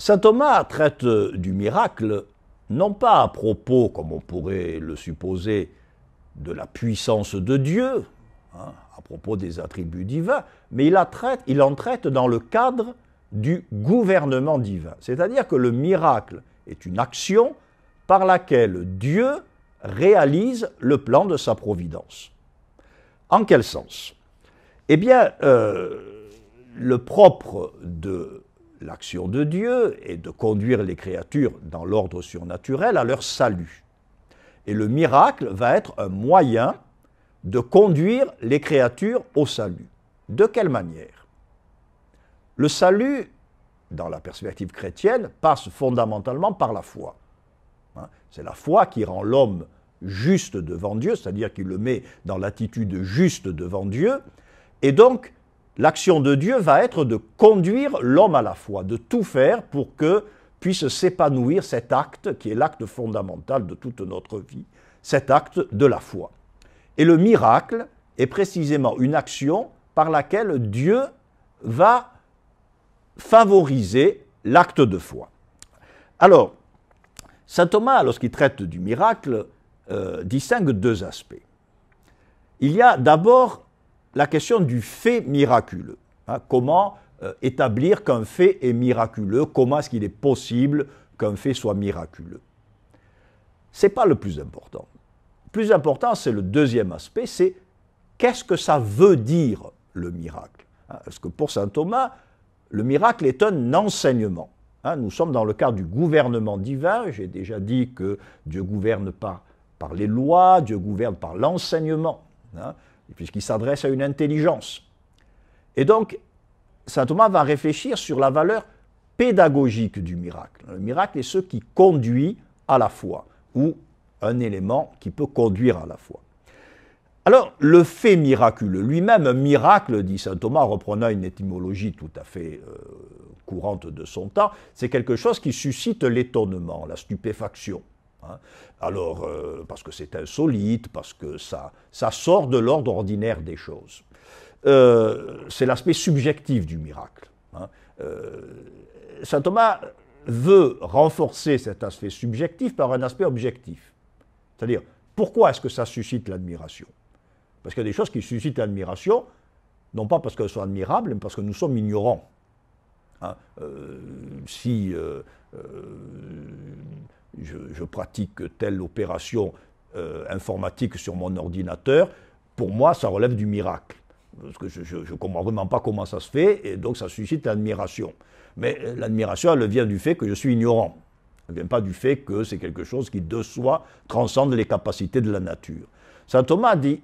Saint Thomas traite du miracle, non pas à propos, comme on pourrait le supposer, de la puissance de Dieu, hein, à propos des attributs divins, mais il en traite dans le cadre du gouvernement divin. C'est-à-dire que le miracle est une action par laquelle Dieu réalise le plan de sa providence. En quel sens? Eh bien, le propre de l'action de Dieu est de conduire les créatures dans l'ordre surnaturel à leur salut. Et le miracle va être un moyen de conduire les créatures au salut. De quelle manière? Le salut, dans la perspective chrétienne, passe fondamentalement par la foi. C'est la foi qui rend l'homme juste devant Dieu, c'est-à-dire qui le met dans l'attitude juste devant Dieu. Et donc, l'action de Dieu va être de conduire l'homme à la foi, de tout faire pour que puisse s'épanouir cet acte qui est l'acte fondamental de toute notre vie, cet acte de la foi. Et le miracle est précisément une action par laquelle Dieu va favoriser l'acte de foi. Alors, saint Thomas, lorsqu'il traite du miracle, distingue deux aspects. Il y a d'abord la question du fait miraculeux. Hein, comment établir qu'un fait est miraculeux? Comment est-ce qu'il est possible qu'un fait soit miraculeux? Ce n'est pas le plus important. Le plus important, c'est le deuxième aspect, c'est qu'est-ce que ça veut dire le miracle? Hein, parce que pour saint Thomas, le miracle est un enseignement. Hein, nous sommes dans le cadre du gouvernement divin. J'ai déjà dit que Dieu gouverne par les lois, Dieu gouverne par l'enseignement, hein, puisqu'il s'adresse à une intelligence. Et donc, saint Thomas va réfléchir sur la valeur pédagogique du miracle. Le miracle est ce qui conduit à la foi, ou un élément qui peut conduire à la foi. Alors, le fait miraculeux, lui-même, un miracle, dit saint Thomas, reprenant une étymologie tout à fait courante de son temps, c'est quelque chose qui suscite l'étonnement, la stupéfaction. Hein. Alors, parce que c'est insolite, parce que ça sort de l'ordre ordinaire des choses. C'est l'aspect subjectif du miracle. Hein. Saint Thomas veut renforcer cet aspect subjectif par un aspect objectif. C'est-à-dire, pourquoi est-ce que ça suscite l'admiration? Parce qu'il y a des choses qui suscitent l'admiration, non pas parce qu'elles sont admirables, mais parce que nous sommes ignorants. Hein. Si je pratique telle opération informatique sur mon ordinateur, pour moi, ça relève du miracle. Parce que je ne comprends vraiment pas comment ça se fait, et donc ça suscite l'admiration. Mais l'admiration, elle vient du fait que je suis ignorant. Elle ne vient pas du fait que c'est quelque chose qui, de soi, transcende les capacités de la nature. Saint Thomas dit,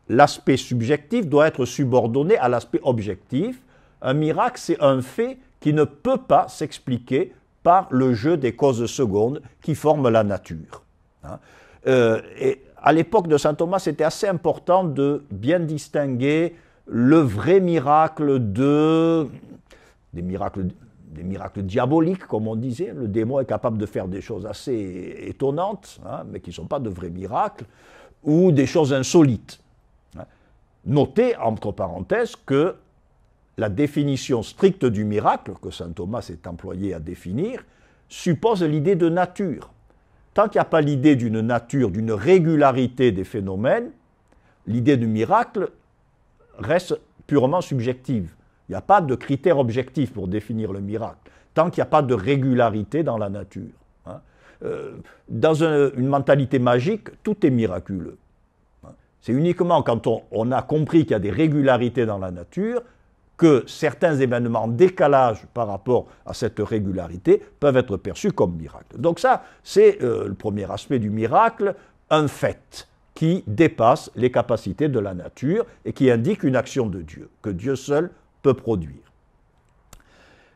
l'aspect subjectif doit être subordonné à l'aspect objectif. Un miracle, c'est un fait qui ne peut pas s'expliquer par le jeu des causes secondes qui forment la nature. Hein. Et à l'époque de saint Thomas, c'était assez important de bien distinguer le vrai miracle des miracles diaboliques, comme on disait. Le démon est capable de faire des choses assez étonnantes, hein, mais qui ne sont pas de vrais miracles, ou des choses insolites. Hein. Notez, entre parenthèses, que la définition stricte du miracle, que saint Thomas s'est employé à définir, suppose l'idée de nature. Tant qu'il n'y a pas l'idée d'une nature, d'une régularité des phénomènes, l'idée du miracle reste purement subjective. Il n'y a pas de critère objectif pour définir le miracle, tant qu'il n'y a pas de régularité dans la nature. Hein. Dans une mentalité magique, tout est miraculeux. Hein. C'est uniquement quand on a compris qu'il y a des régularités dans la nature que certains événements en décalage par rapport à cette régularité peuvent être perçus comme miracles. Donc ça, c'est le premier aspect du miracle, un fait qui dépasse les capacités de la nature et qui indique une action de Dieu, que Dieu seul peut produire.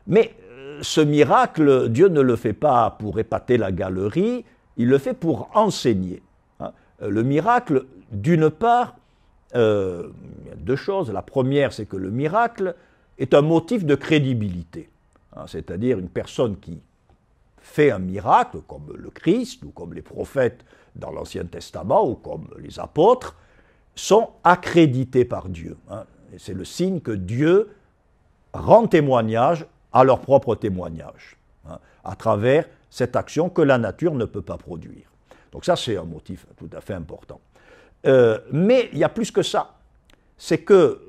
Mais ce miracle, Dieu ne le fait pas pour épater la galerie, il le fait pour enseigner. Hein. Le miracle, d'une part, il y a deux choses. La première, c'est que le miracle est un motif de crédibilité. Hein, c'est-à-dire une personne qui fait un miracle, comme le Christ, ou comme les prophètes dans l'Ancien Testament, ou comme les apôtres, sont accrédités par Dieu. Hein. Et c'est le signe que Dieu rend témoignage à leur propre témoignage. à travers cette action que la nature ne peut pas produire. Donc ça, c'est un motif tout à fait important. Mais il y a plus que ça. C'est que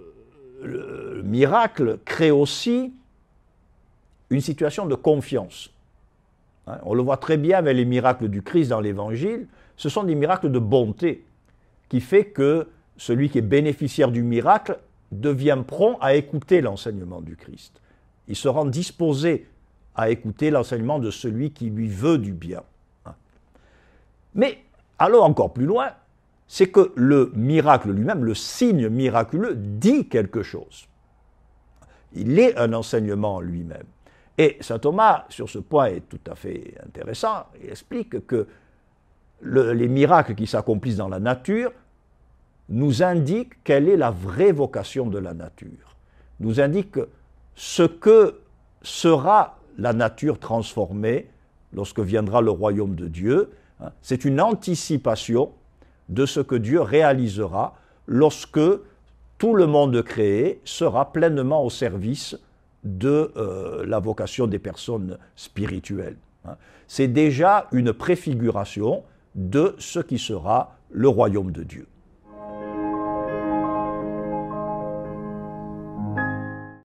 le miracle crée aussi une situation de confiance. Hein, on le voit très bien avec les miracles du Christ dans l'Évangile. Ce sont des miracles de bonté qui fait que celui qui est bénéficiaire du miracle devient prompt à écouter l'enseignement du Christ. Il se rend disposé à écouter l'enseignement de celui qui lui veut du bien. Mais allons encore plus loin, c'est que le miracle lui-même, le signe miraculeux, dit quelque chose. Il est un enseignement en lui-même. Et saint Thomas, sur ce point, est tout à fait intéressant. Il explique que les miracles qui s'accomplissent dans la nature nous indiquent quelle est la vraie vocation de la nature. Nous indiquent ce que sera la nature transformée lorsque viendra le royaume de Dieu. C'est une anticipation de ce que Dieu réalisera lorsque tout le monde créé sera pleinement au service de la vocation des personnes spirituelles. C'est déjà une préfiguration de ce qui sera le royaume de Dieu.